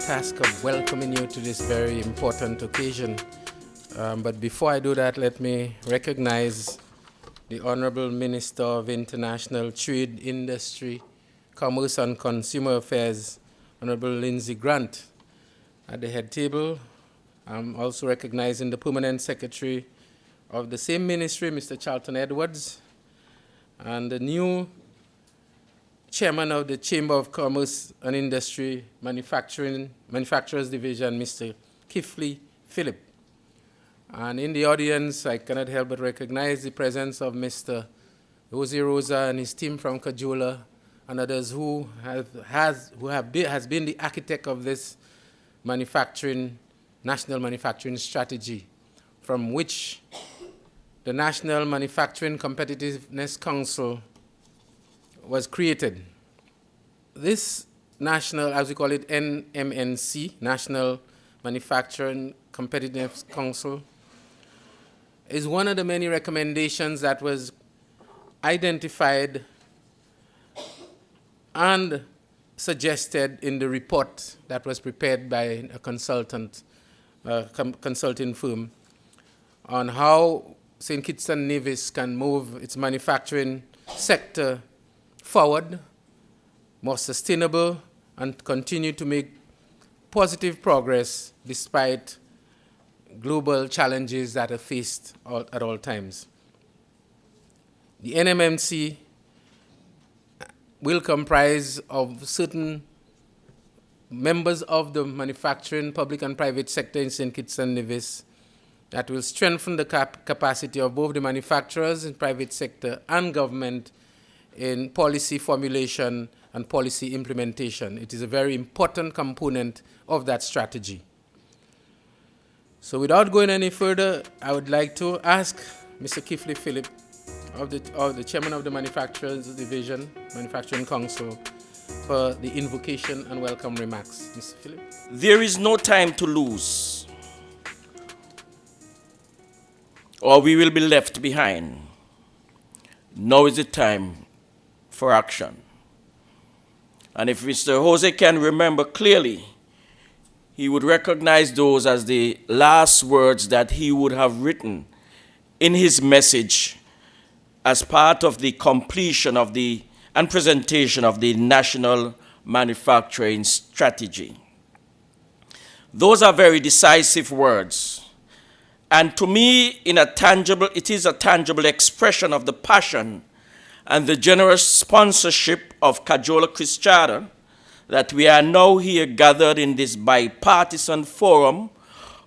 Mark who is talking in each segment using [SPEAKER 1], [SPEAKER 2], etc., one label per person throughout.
[SPEAKER 1] Task of welcoming you to this very important occasion. But before I do that, let me recognize the Honourable Minister of International Trade, Industry, Commerce and Consumer Affairs, Honourable Lindsay Grant, at the head table. I'm also recognizing the Permanent Secretary of the same ministry, Mr. Charlton Edwards, and the new Chairman of the Chamber of Commerce and Industry Manufacturers Division, Mr. Keithley Phillip. And in the audience, I cannot help but recognize the presence of Mr. Jose Rosa and his team from Cajola and others who has been the architect of this national manufacturing strategy, from which the National Manufacturing Competitiveness Council was created. This national, as we call it, NMNC, National Manufacturing Competitiveness Council, is one of the many recommendations that was identified and suggested in the report that was prepared by a consulting firm on how St. Kitts and Nevis can move its manufacturing sector forward, more sustainable, and continue to make positive progress despite global challenges that are faced at all times. The NMMC will comprise of certain members of the manufacturing, public and private sector in St. Kitts and Nevis that will strengthen the capacity of both the manufacturers in private sector and government in policy formulation and policy implementation. It is a very important component of that strategy. So without going any further, I would like to ask Mr. Keithley Phillip, of the Chairman of the Manufacturers Division, Manufacturing Council, for the invocation and welcome remarks. Mr. Phillip.
[SPEAKER 2] There is no time to lose, or we will be left behind. Now is the time for action. And if Mr. Jose can remember clearly, he would recognize those as the last words that he would have written in his message as part of the completion of and presentation of the National Manufacturing Strategy. Those are very decisive words. And to me, it is a tangible expression of the passion and the generous sponsorship of Cajola Christiana that we are now here gathered in this bipartisan forum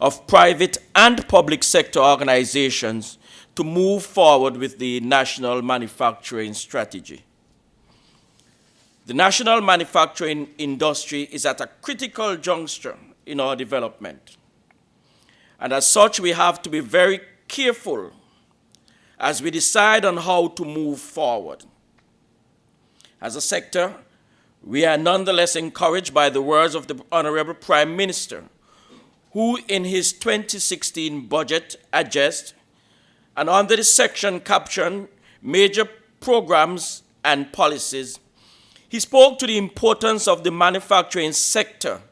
[SPEAKER 2] of private and public sector organizations to move forward with the National Manufacturing Strategy. The national manufacturing industry is at a critical juncture in our development. And as such, we have to be very careful as we decide on how to move forward. As a sector, we are nonetheless encouraged by the words of the Honourable Prime Minister, who in his 2016 budget addressed, and under the section captioned Major Programs and Policies, he spoke to the importance of the manufacturing sector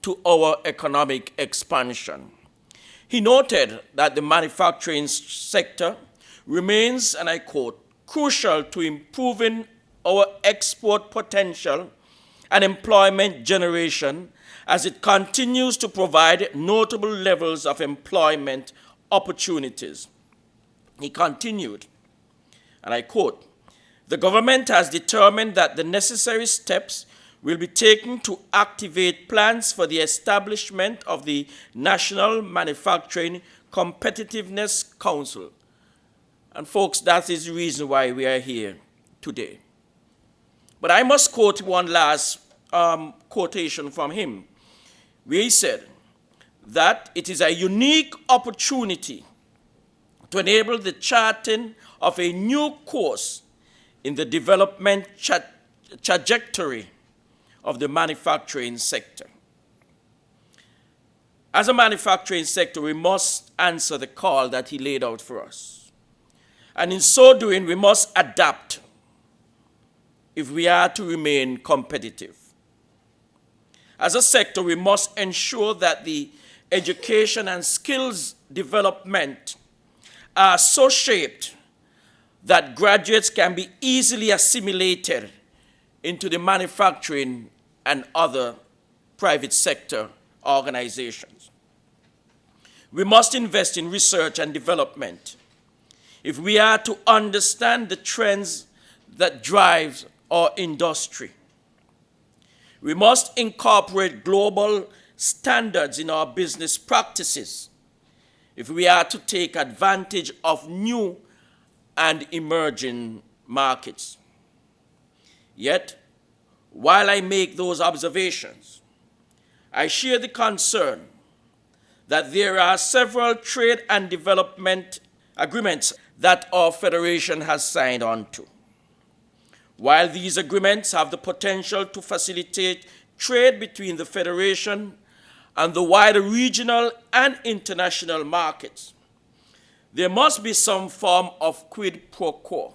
[SPEAKER 2] to our economic expansion. He noted that the manufacturing sector remains, and I quote, crucial to improving our export potential and employment generation as it continues to provide notable levels of employment opportunities. He continued, and I quote, the government has determined that the necessary steps will be taken to activate plans for the establishment of the National Manufacturing Competitiveness Council. And folks, that is the reason why we are here today. But I must quote one last quotation from him, where he said that it is a unique opportunity to enable the charting of a new course in the development trajectory of the manufacturing sector. As a manufacturing sector, we must answer the call that he laid out for us. And in so doing, we must adapt if we are to remain competitive. As a sector, we must ensure that the education and skills development are so shaped that graduates can be easily assimilated into the manufacturing and other private sector organizations. We must invest in research and development if we are to understand the trends that drive our industry. We must incorporate global standards in our business practices if we are to take advantage of new and emerging markets. Yet, while I make those observations, I share the concern that there are several trade and development agreements that our Federation has signed on to. While these agreements have the potential to facilitate trade between the Federation and the wider regional and international markets, there must be some form of quid pro quo.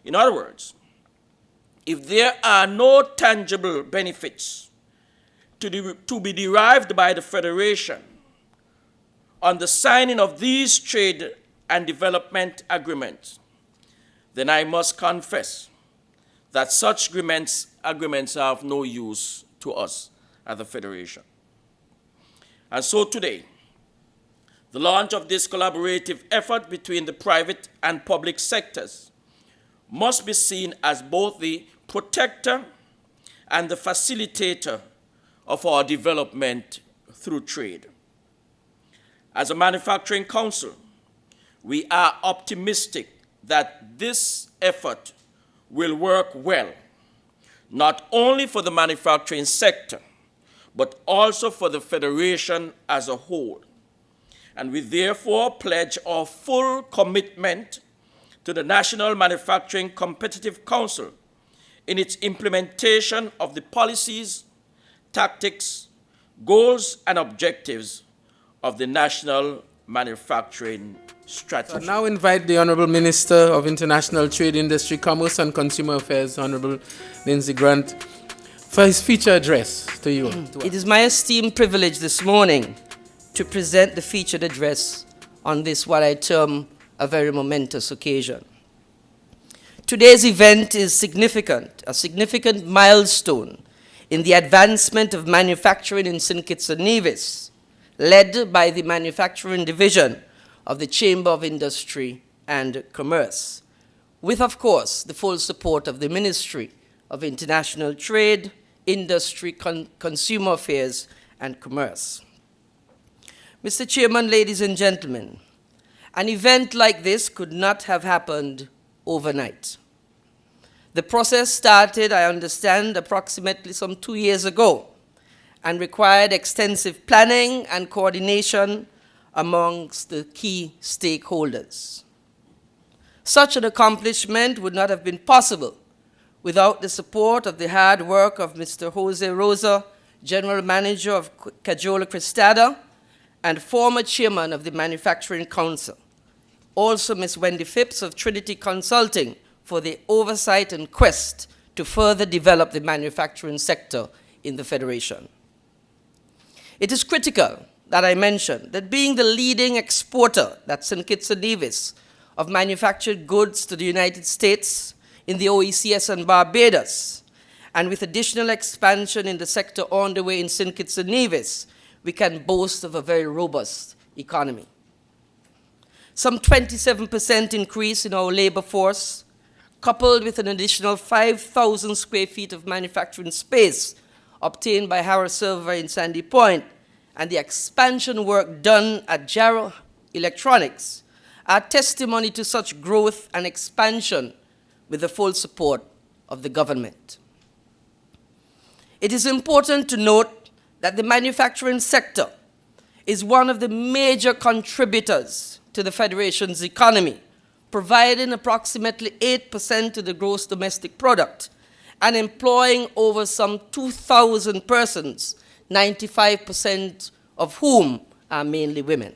[SPEAKER 2] In other words, if there are no tangible benefits to be derived by the Federation on the signing of these trade and development agreements, then I must confess that such agreements are of no use to us at the Federation. And so today, the launch of this collaborative effort between the private and public sectors must be seen as both the protector and the facilitator of our development through trade. As a manufacturing council, we are optimistic that this effort will work well, not only for the manufacturing sector, but also for the Federation as a whole. And we therefore pledge our full commitment to the National Manufacturing Competitive Council in its implementation of the policies, tactics, goals, and objectives of the National Manufacturing Strategy.
[SPEAKER 1] I now invite the Honourable Minister of International Trade, Industry, Commerce and Consumer Affairs, Honourable Lindsay Grant, for his feature address to you.
[SPEAKER 3] It is my esteemed privilege this morning to present the featured address on this, what I term, a very momentous occasion. Today's event is significant, a significant milestone in the advancement of manufacturing in St. Kitts and Nevis, led by the Manufacturing Division of the Chamber of Industry and Commerce, with, of course, the full support of the Ministry of International Trade, Industry, Consumer Affairs, and Commerce. Mr. Chairman, ladies and gentlemen, an event like this could not have happened overnight. The process started, I understand, approximately some 2 years ago and required extensive planning and coordination amongst the key stakeholders. Such an accomplishment would not have been possible without the support of the hard work of Mr. Jose Rosa, General Manager of Cajola Cristada, and former Chairman of the Manufacturing Council. Also Ms. Wendy Phipps of Trinity Consulting for the oversight and quest to further develop the manufacturing sector in the Federation. It is critical that I mention that being the leading exporter, that's St. Kitts and Nevis, of manufactured goods to the United States, in the OECS and Barbados, and with additional expansion in the sector on the way in St. Kitts and Nevis, we can boast of a very robust economy. Some 27% increase in our labor force, coupled with an additional 5,000 square feet of manufacturing space obtained by Harris Server in Sandy Point, and the expansion work done at Jarrow Electronics are testimony to such growth and expansion with the full support of the government. It is important to note that the manufacturing sector is one of the major contributors to the Federation's economy, providing approximately 8% of the gross domestic product and employing over some 2,000 persons, 95% of whom are mainly women.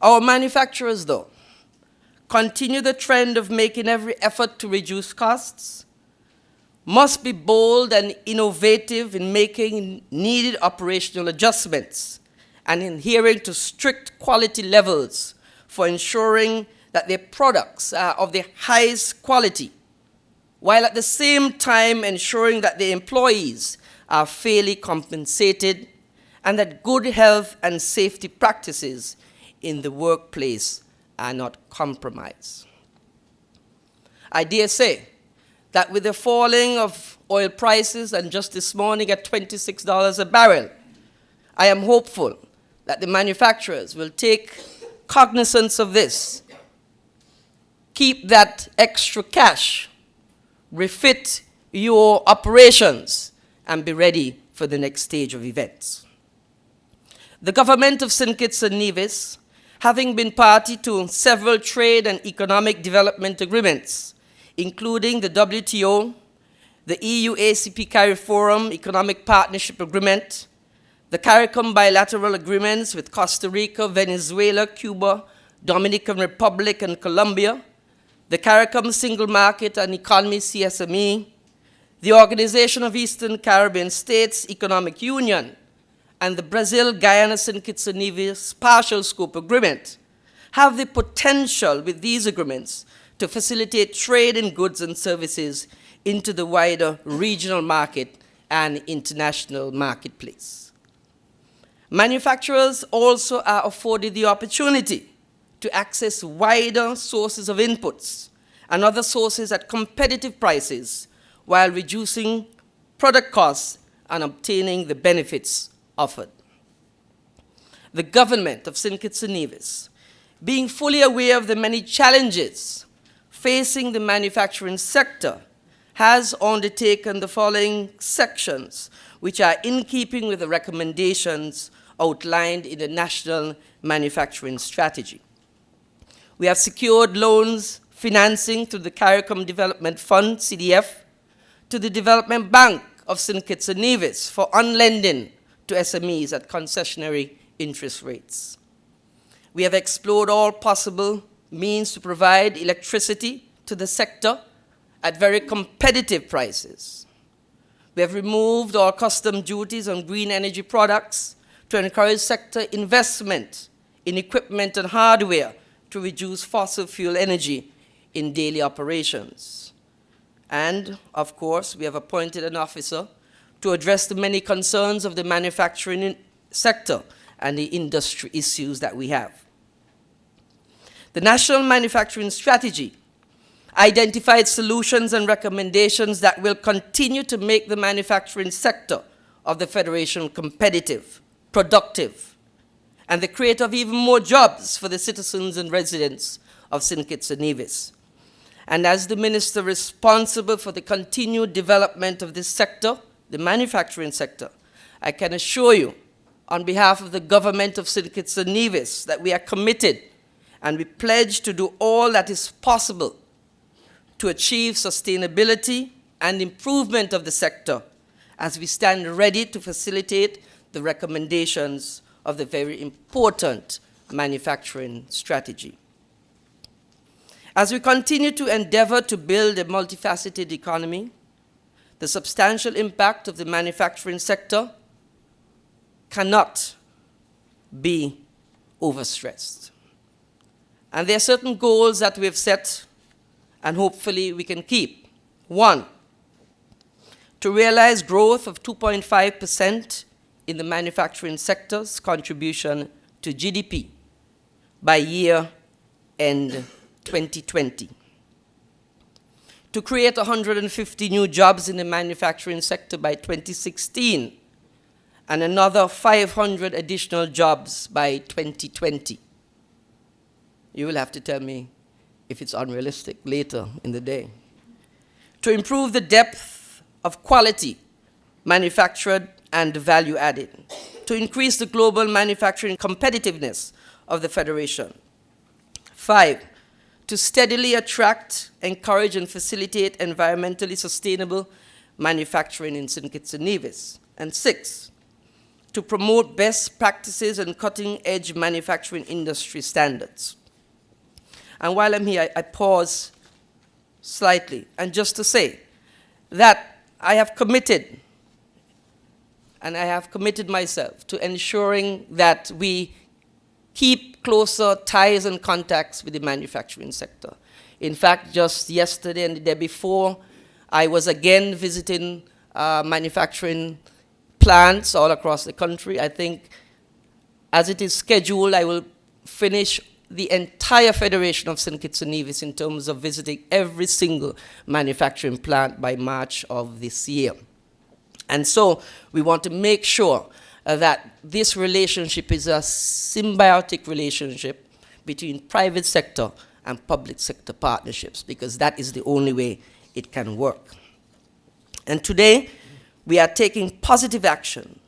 [SPEAKER 3] Our manufacturers, though, continue the trend of making every effort to reduce costs, must be bold and innovative in making needed operational adjustments and adhering to strict quality levels for ensuring that their products are of the highest quality, while at the same time ensuring that their employees are fairly compensated and that good health and safety practices in the workplace are not compromised. I dare say that with the falling of oil prices, and just this morning at $26 a barrel, I am hopeful that the manufacturers will take cognizance of this, keep that extra cash, refit your operations, and be ready for the next stage of events. The government of St. Kitts and Nevis, having been party to several trade and economic development agreements, including the WTO, the EU-ACP CARIFORUM Economic Partnership Agreement, the CARICOM bilateral agreements with Costa Rica, Venezuela, Cuba, Dominican Republic, and Colombia, the CARICOM Single Market and Economy CSME, the Organization of Eastern Caribbean States Economic Union, and the Brazil-Guyana St. Kitts and Nevis Partial Scope Agreement have the potential with these agreements to facilitate trade in goods and services into the wider regional market and international marketplace. Manufacturers also are afforded the opportunity to access wider sources of inputs and other sources at competitive prices while reducing product costs and obtaining the benefits offered. The government of St. Kitts and Nevis, being fully aware of the many challenges facing the manufacturing sector, has undertaken the following sections, which are in keeping with the recommendations outlined in the National Manufacturing Strategy. We have secured loans, financing through the CARICOM Development Fund, CDF, to the Development Bank of St. Kitts and Nevis for unlending to SMEs at concessionary interest rates. We have explored all possible means to provide electricity to the sector at very competitive prices. We have removed all custom duties on green energy products to encourage sector investment in equipment and hardware to reduce fossil fuel energy in daily operations. And, of course, we have appointed an officer to address the many concerns of the manufacturing sector and the industry issues that we have. The National Manufacturing Strategy identified solutions and recommendations that will continue to make the manufacturing sector of the Federation competitive, productive, and the creation of even more jobs for the citizens and residents of St. Kitts and Nevis. And as the minister responsible for the continued development of this sector, the manufacturing sector, I can assure you, on behalf of the government of St. Kitts and Nevis, that we are committed and we pledge to do all that is possible to achieve sustainability and improvement of the sector as we stand ready to facilitate the recommendations of the very important manufacturing strategy. As we continue to endeavor to build a multifaceted economy, the substantial impact of the manufacturing sector cannot be overstressed. And there are certain goals that we have set and hopefully we can keep. One, to realize growth of 2.5% in the manufacturing sector's contribution to GDP by year end 2020. To create 150 new jobs in the manufacturing sector by 2016 and another 500 additional jobs by 2020. You will have to tell me if it's unrealistic later in the day. To improve the depth of quality manufactured and value added. To increase the global manufacturing competitiveness of the Federation. 5, to steadily attract, encourage, and facilitate environmentally sustainable manufacturing in St. Kitts and Nevis. And 6, to promote best practices and cutting-edge manufacturing industry standards. And while I'm here, I pause slightly, and just to say that I have committed, and I have committed myself to ensuring that we keep closer ties and contacts with the manufacturing sector. In fact, just yesterday and the day before, I was again visiting manufacturing plants all across the country. I think as it is scheduled, I will finish the entire Federation of St. Kitts and Nevis in terms of visiting every single manufacturing plant by March of this year. And so we want to make sure that this relationship is a symbiotic relationship between private sector and public sector partnerships, because that is the only way it can work. And today, we are taking positive action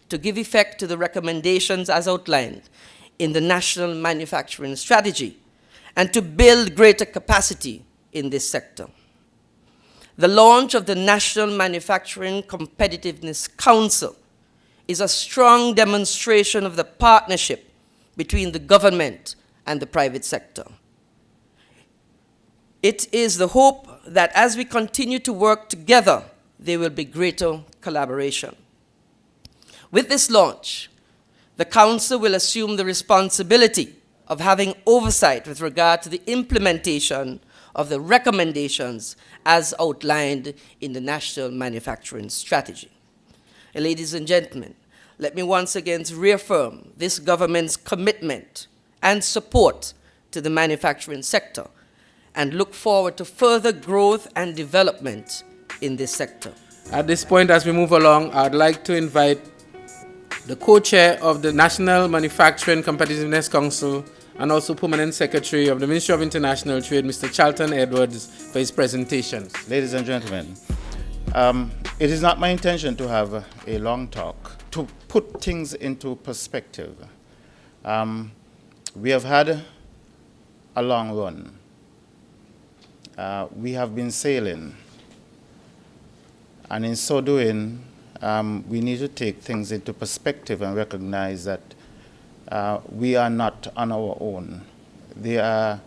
[SPEAKER 3] to give effect to the recommendations as outlined in the National Manufacturing Strategy and to build greater capacity in this sector. The launch of the National Manufacturing Competitiveness Council is a strong demonstration of the partnership between the government and the private sector. It is the hope that as we continue to work together, there will be greater collaboration. With this launch, the Council will assume the responsibility of having oversight with regard to the implementation of the recommendations as outlined in the National Manufacturing Strategy. And ladies and gentlemen, let me once again reaffirm this government's commitment and support to the manufacturing sector and look forward to further growth and development in this sector.
[SPEAKER 1] At this point, as we move along, I'd like to invite the co-chair of the National Manufacturing Competitiveness Council and also Permanent Secretary of the Ministry of International Trade, Mr. Charlton Edwards, for his presentation.
[SPEAKER 4] Ladies and gentlemen, it is not my intention to have a long talk. To put things into perspective, we have had a long run. We have been sailing, and in so doing, we need to take things into perspective and recognize that we are not on our own. There are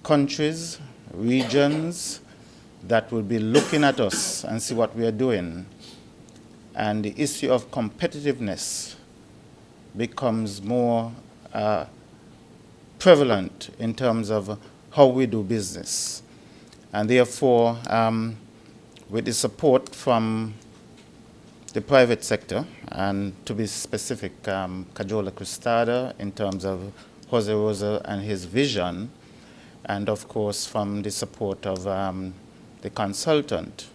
[SPEAKER 4] countries, regions that will be looking at us and see what we are doing. And the issue of competitiveness becomes more prevalent in terms of how we do business. And therefore, with the support from the private sector, and to be specific, Cajola Cristada in terms of Jose Rosa and his vision, and of course from the support of the consultant,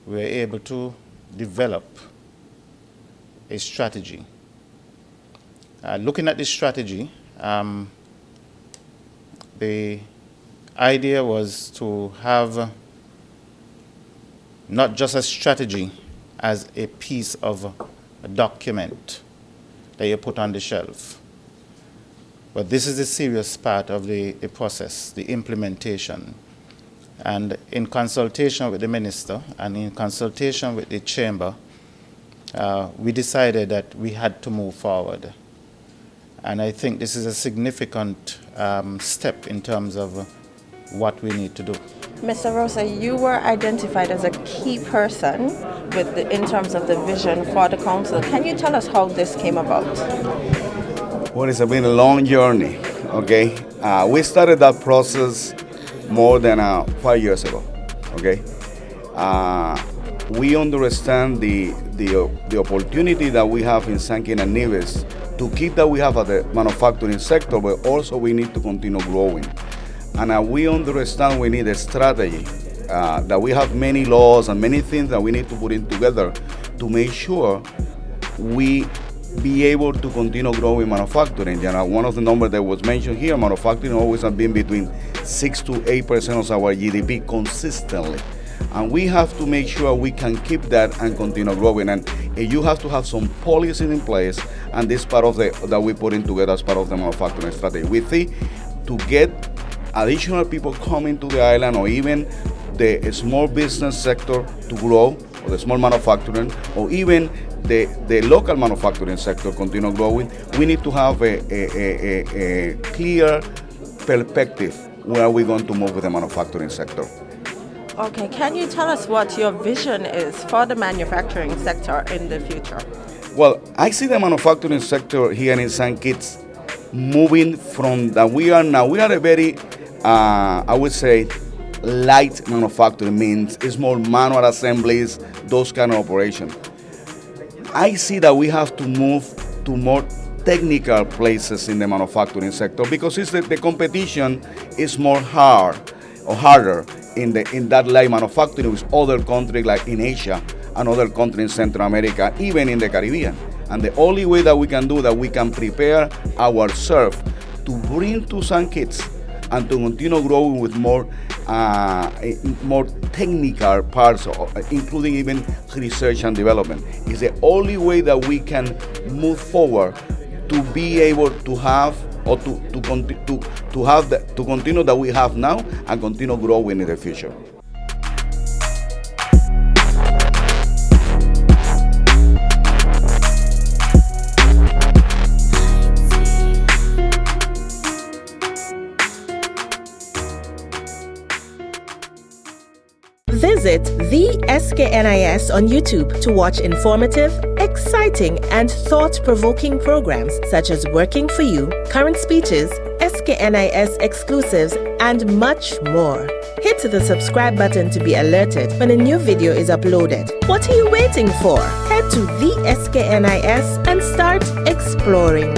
[SPEAKER 4] we were able to develop a strategy. Looking at this strategy, the idea was to have not just a strategy as a piece of a document that you put on the shelf, but this is the serious part of the process, the implementation. And in consultation with the minister and in consultation with the chamber, we decided that we had to move forward. And I think this is a significant step in terms of what we need to do.
[SPEAKER 5] Mr. Rosa, you were identified as a key person in terms of the vision for the council. Can you tell us how this came about?
[SPEAKER 6] Well, it's been a long journey, okay? We started that process more than 5 years ago, okay? We understand the opportunity that we have in St. Kitts and Nevis to keep that we have at the manufacturing sector, but also we need to continue growing. And we understand we need a strategy, that we have many laws and many things that we need to put in together to make sure we be able to continue growing manufacturing. You know, one of the numbers that was mentioned here, manufacturing always has been between 6 to 8% of our GDP consistently. And we have to make sure we can keep that and continue growing. And you have to have some policies in place, and this part of that we put in together as part of the manufacturing strategy. We think to get additional people coming to the island, or even the small business sector to grow, or the small manufacturing, or even the local manufacturing sector continue growing, we need to have a clear perspective where we're going to move with the manufacturing sector.
[SPEAKER 5] Okay, can you tell us what your vision is for the manufacturing sector in the future?
[SPEAKER 6] Well, I see the manufacturing sector here in St. Kitts moving from that we are now. We are a very, I would say, light manufacturing, means small manual assemblies, those kind of operations. I see that we have to move to more technical places in the manufacturing sector, because it's the competition is more harder in that light manufacturing with other countries like in Asia and other countries in Central America, even in the Caribbean. And the only way that we can do that, we can prepare ourselves to bring to St. Kitts and to continue growing with more technical parts, including even research and development. It's the only way that we can move forward to be able to have, or to continue that we have now and continue growing in the future.
[SPEAKER 7] Visit the SKNIS on YouTube to watch informative, exciting, and thought-provoking programs such as Working for You, Current Speeches, SKNIS exclusives, and much more. Hit the subscribe button to be alerted when a new video is uploaded. What are you waiting for? Head to the SKNIS and start exploring.